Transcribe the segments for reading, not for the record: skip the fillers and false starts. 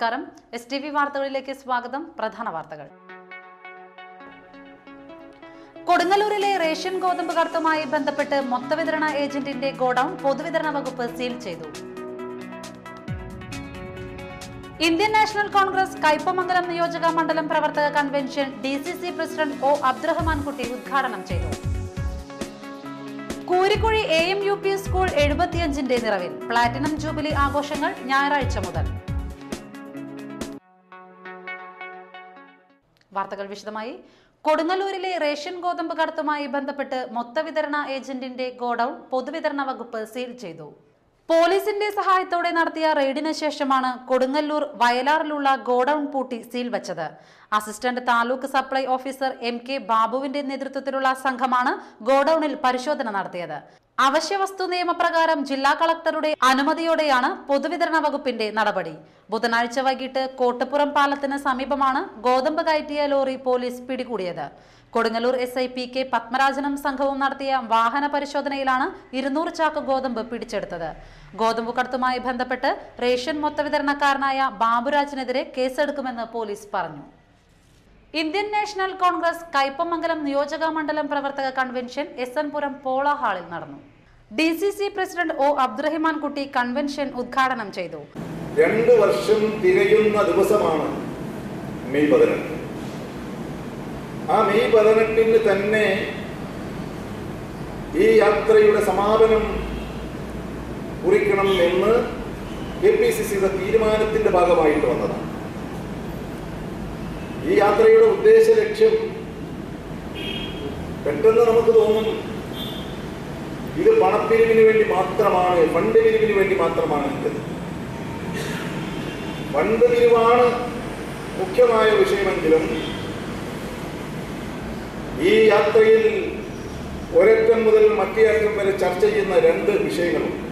നമസ്കാരം. STV വാർത്തകളിലേക്ക് സ്വാഗതം. പ്രധാന വാർത്തകൾ. കൊടുങ്ങല്ലൂരിലെ റേഷൻ ഗോതമ്പ് കടത്തുമായി ബന്ധപ്പെട്ട് മൊത്തവിതരണ ഏജന്റിന്റെ ഗോഡൌൺ പൊതുവിതരണ വകുപ്പ് സീൽ ചെയ്തു. ഇന്ത്യൻ നാഷണൽ കോൺഗ്രസ് കയ്പമംഗലം നിയോജക മണ്ഡലം പ്രവർത്തക convention DCC president O. Abdurahman Kutty ഉദ്ഘാടനം ചെയ്തു. കൂരിക്കുഴി AMUP സ്കൂൾ 75ന്റെ നിറവിൽ. പ്ലാറ്റിനം ജൂബിലി ആഘോഷങ്ങൾ ഞായറാഴ്ച മുതൽ. വാർത്തകൾ വിശദമായി. കൊടുങ്ങല്ലൂരിലെ റേഷൻ ഗോതമ്പ് കടത്തുമായി ബന്ധപ്പെട്ട് മൊത്തവിതരണ ഏജന്റിന്റെ ഗോഡൌൺ പൊതുവിതരണ വകുപ്പ് സീൽ ചെയ്തു. പോലീസിന്റെ സഹായത്തോടെ നടത്തിയ റെയ്ഡിന് ശേഷമാണ് കൊടുങ്ങല്ലൂർ വയലാറിലുള്ള ഗോഡൌൺ പൂട്ടി സീൽ വച്ചത്. Assistant taluk supply officer MK ബാബുവിന്റെ നേതൃത്വത്തിലുള്ള സംഘമാണ് ഗോഡൌണിൽ പരിശോധന നടത്തിയത്. അവശ്യവസ്തു നിയമപ്രകാരം ജില്ലാ കളക്ടറുടെ അനുമതിയോടെയാണ് പൊതുവിതരണ വകുപ്പിന്റെ നടപടി. ബുധനാഴ്ച വൈകിട്ട് കോട്ടപ്പുറം പാലത്തിന് സമീപമാണ് ഗോതമ്പ് കയറ്റിയ ലോറി പോലീസ് പിടികൂടിയത്. കൊടുങ്ങല്ലൂർ SI PK പത്മരാജനും സംഘവും നടത്തിയ വാഹന പരിശോധനയിലാണ് 200 ചാക്ക് ഗോതമ്പ് പിടിച്ചെടുത്തത്. ഗോതമ്പ് കടത്തുമായി ബന്ധപ്പെട്ട് റേഷൻ മൊത്തവിതരണക്കാരനായ ബാബുരാജിനെതിരെ കേസെടുക്കുമെന്ന് പോലീസ് പറഞ്ഞു. ഇന്ത്യൻ നാഷണൽ കോൺഗ്രസ് കയ്പമംഗലം നിയോജക മണ്ഡലം പ്രവർത്തക കൺവെൻഷൻ SN പുരം പോള ഹാളിൽ നടന്നു. DCC president O. അബ്ദുറഹ്മാൻ കുട്ടി കൺവെൻഷൻ ഉദ്ഘാടനം ചെയ്തു. 2 വർഷം തികയുന്ന ദിവസമാണ് മെയ് 18. ആ മെയ് 18 തന്നെ ഈ യാത്രയുടെ സമാപനം കുറിക്കണം എന്ന് KPCCയുടെ തീരുമാനത്തിന്റെ ഭാഗമായിട്ട് വന്നതാണ്. ഈ യാത്രയുടെ ഉദ്ദേശ ലക്ഷ്യം പെട്ടെന്ന് നമുക്ക് തോന്നും ഇത് പണപ്പിരിവിന് വേണ്ടി മാത്രമാണ്, ഫണ്ട് പിരിവിന് വേണ്ടി മാത്രമാണ് ഇത്. ഫണ്ട് പിരിവാണ് മുഖ്യമായ വിഷയമെങ്കിലും ഈ യാത്രയിൽ ഒരറ്റം മുതൽ മറ്റേ അറ്റം വരെ ചർച്ച ചെയ്യുന്ന 2 വിഷയങ്ങളുണ്ട്.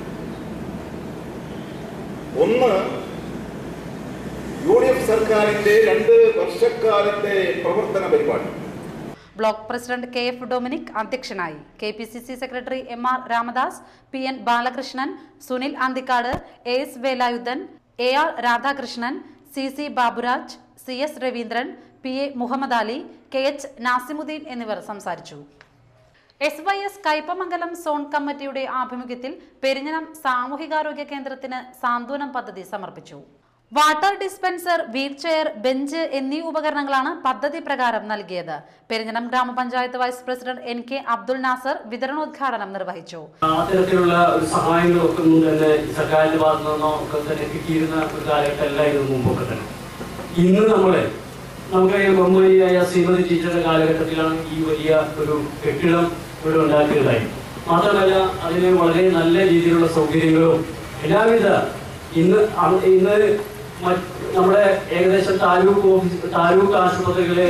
ഒന്ന്, UDF സർക്കാരിന്റെ 2 വർഷക്കാലത്തെ പ്രവർത്തന പരിപാടി. ബ്ലോക്ക് പ്രസിഡന്റ് KF ഡൊമിനിക് അധ്യക്ഷനായി. KPCC secretary MR Ramadas, PN Balakrishnan, Sunil Anthikad, AS Velayudhan, AR Radhakrishnan, CC Baburaj, CS Raveendran, PA Muhammad Ali, KH Nasimuddin എന്നിവർ സംസാരിച്ചു. SYS കയ്പമംഗലം സോൺ കമ്മിറ്റിയുടെ ആഭിമുഖ്യത്തിൽ പെരിഞ്ഞനം സാമൂഹികാരോഗ്യ കേന്ദ്രത്തിന് സാന്ത്വനം പദ്ധതി സമർപ്പിച്ചു. വാട്ടർ ഡിസ്പെൻസർ, വീൽചെയർ, ബെഞ്ച് എന്നീ ഉപകരണങ്ങളാണ് പദ്ധതി പ്രകാരം നൽകിയത്. പെരിഞ്ഞനം ഗ്രാമപഞ്ചായത്ത് vice president NK Abdul Nasar വിതരണോദ്ഘാടനം നിർവഹിച്ചു. അത്തരത്തിലുള്ള ഒരു സഹായങ്ങളൊക്കെ തന്നെ സർക്കാരിന്റെ ഭാഗത്തു നിന്നോ ഒക്കെ തന്നെ കിട്ടിയിരുന്ന ഒരു കാലഘട്ടമല്ലായിരുന്നു മുമ്പൊക്കെ തന്നെ. ഇന്ന് നമുക്കറിയാം, ബഹുമാനിയായ ശ്രീമതി ടീച്ചറുടെ കാലഘട്ടത്തിലാണ് ഈ വലിയ ഒരു കെട്ടിടം ഇവിടെ ഉണ്ടാക്കിയതായി. മാത്രമല്ല അതിന് വളരെ നല്ല രീതിയിലുള്ള സൗകര്യങ്ങളും എല്ലാവിധ ഇന്ന് നമ്മുടെ ഏകദേശം താലൂക്ക് ആശുപത്രികളെ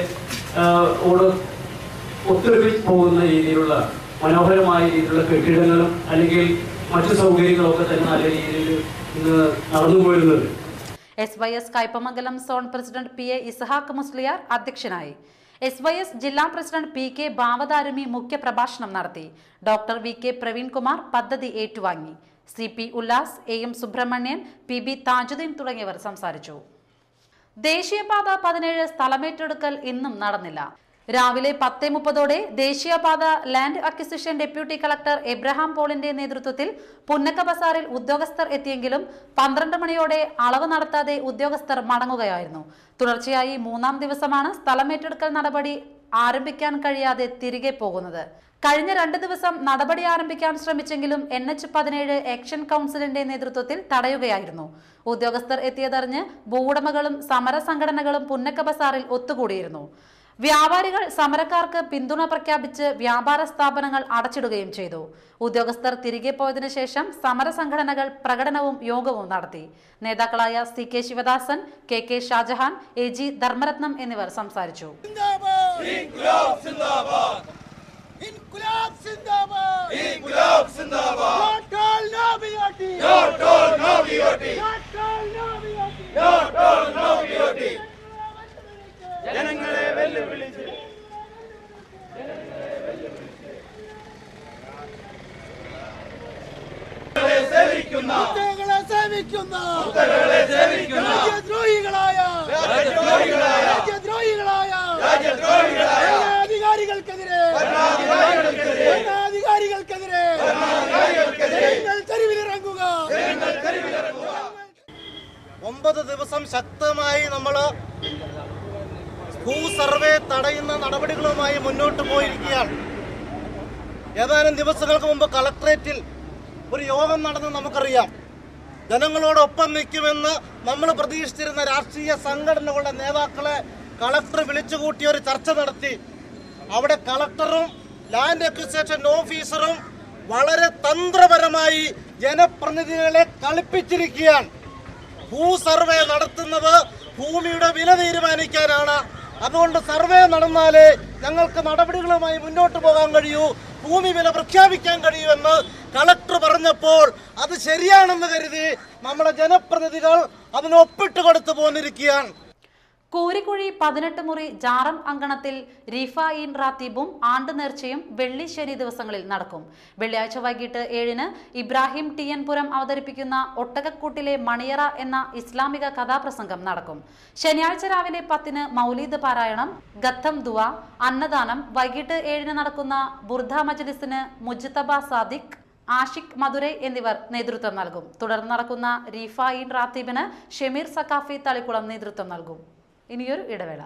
ഒത്തൊരുമിച്ച് പോകുന്ന രീതിയിലുള്ള മനോഹരമായ രീതിയിലുള്ള കെട്ടിടങ്ങളും അല്ലെങ്കിൽ മറ്റു സൗകര്യങ്ങളൊക്കെ തന്നെ നല്ല രീതിയിൽ ഇന്ന് നടന്നുപോയിരുന്നത്. SYS Kaipamangalam zone president PA Ishaq Musliyar അധ്യക്ഷനായി. SYS ജില്ലാ പ്രസിഡന്റ് PK ബാവദാരുമി മുഖ്യ പ്രഭാഷണം നടത്തി. ഡോക്ടർ VK പ്രവീൺകുമാർ പദ്ധതി ഏറ്റുവാങ്ങി. CP Ullas, AM Subramanian, PB Thajudheen തുടങ്ങിയവർ സംസാരിച്ചു. ദേശീയപാത 17 സ്ഥലമേറ്റെടുക്കൽ ഇന്നും നടന്നില്ല. രാവിലെ 10:30 ദേശീയപാത land acquisition deputy collector Abraham പോളിന്റെ നേതൃത്വത്തിൽ പുന്നക്ക ബസാറിൽ ഉദ്യോഗസ്ഥർ എത്തിയെങ്കിലും 12 മണിയോടെ അളവ് നടത്താതെ ഉദ്യോഗസ്ഥർ മടങ്ങുകയായിരുന്നു. തുടർച്ചയായി 3-ാം ദിവസമാണ് സ്ഥലമേറ്റെടുക്കൽ നടപടി ആരംഭിക്കാൻ കഴിയാതെ തിരികെ പോകുന്നത്. കഴിഞ്ഞ 2 ദിവസം നടപടി ആരംഭിക്കാൻ ശ്രമിച്ചെങ്കിലും NH17 ആക്ഷൻ കൗൺസിലിന്റെ നേതൃത്വത്തിൽ തടയുകയായിരുന്നു. ഉദ്യോഗസ്ഥർ എത്തിയതറിഞ്ഞ് ഭൂവുടമകളും സമര സംഘടനകളും പുന്നക്ക ബസാറിൽ ഒത്തുകൂടിയിരുന്നു. വ്യാപാരികൾ സമരക്കാർക്ക് പിന്തുണ പ്രഖ്യാപിച്ച് വ്യാപാര സ്ഥാപനങ്ങൾ അടച്ചിടുകയും ചെയ്തു. ഉദ്യോഗസ്ഥർ തിരികെ പോയതിനു ശേഷം സമരസംഘടനകൾ പ്രകടനവും യോഗവും നടത്തി. നേതാക്കളായ CK Sivadasan, KK Shah Jahan, AG Dharmaratnam എന്നിവർ സംസാരിച്ചു. ജനങ്ങളെ വെല്ലുവിളിച്ച് സേവിക്കുന്ന രാജ്യദ്രോഹികളായ അധികാരികൾക്കെതിരെ തെരുവിലിറങ്ങുക. 9 ദിവസം ശക്തമായി നമ്മൾ ഭൂ സർവേ തടയുന്ന നടപടികളുമായി മുന്നോട്ട് പോയിരിക്കുകയാണ്. ഏതാനും ദിവസങ്ങൾക്ക് മുമ്പ് കളക്ട്രേറ്റിൽ ഒരു യോഗം നടന്ന് നമുക്കറിയാം. ജനങ്ങളോടൊപ്പം നിൽക്കുമെന്ന് നമ്മൾ പ്രതീക്ഷിച്ചിരുന്ന രാഷ്ട്രീയ സംഘടനകളുടെ നേതാക്കളെ കളക്ടർ വിളിച്ചുകൂട്ടി ഒരു ചർച്ച നടത്തി. അവിടെ കളക്ടറും ലാൻഡ് അക്വിസിഷൻ ഓഫീസറും വളരെ തന്ത്രപരമായി ജനപ്രതിനിധികളെ കളിപ്പിച്ചിരിക്കുകയാണ്. ഭൂ സർവേ നടത്തുന്നത് ഭൂമിയുടെ വില തീരുമാനിക്കാനാണ്. അതുകൊണ്ട് സർവേ നടന്നാലേ ഞങ്ങൾക്ക് നടപടികളുമായി മുന്നോട്ട് പോകാൻ കഴിയൂ, ഭൂമി വില പ്രഖ്യാപിക്കാൻ കഴിയുമെന്ന് കളക്ടർ പറഞ്ഞപ്പോൾ അത് ശരിയാണെന്ന് കരുതി നമ്മുടെ ജനപ്രതിനിധികൾ അതിന് ഒപ്പിട്ട് കൊടുത്തു പോന്നിരിക്കുകയാണ്. കൂരിക്കുഴി 18 മുറി ജാറം അങ്കണത്തിൽ റീഫായിൻ റാത്തീബും ആണ്ട് നേർച്ചയും വെള്ളി ശനി ദിവസങ്ങളിൽ നടക്കും. വെള്ളിയാഴ്ച വൈകിട്ട് 7-ന് ഇബ്രാഹിം TN പുരം അവതരിപ്പിക്കുന്ന ഒട്ടകക്കൂട്ടിലെ മണിയറ എന്ന ഇസ്ലാമിക കഥാപ്രസംഗം നടക്കും. ശനിയാഴ്ച രാവിലെ 10-ന് മൗലീദ് പാരായണം, ഗത്തം ദുവ, അന്നദാനം. വൈകിട്ട് 7-ന് നടക്കുന്ന ബുർദ മജ്ലിസിന് മുജ്തബ സാദിഖ്, ആഷിഖ് മധുരൈ എന്നിവർ നേതൃത്വം നൽകും. തുടർന്ന് നടക്കുന്ന റീഫായിൻ റാത്തീബിന് ഷമീർ സക്കാഫി തളിക്കുളം നേതൃത്വം നൽകും. ഇനിയൊരു ഇടവേള.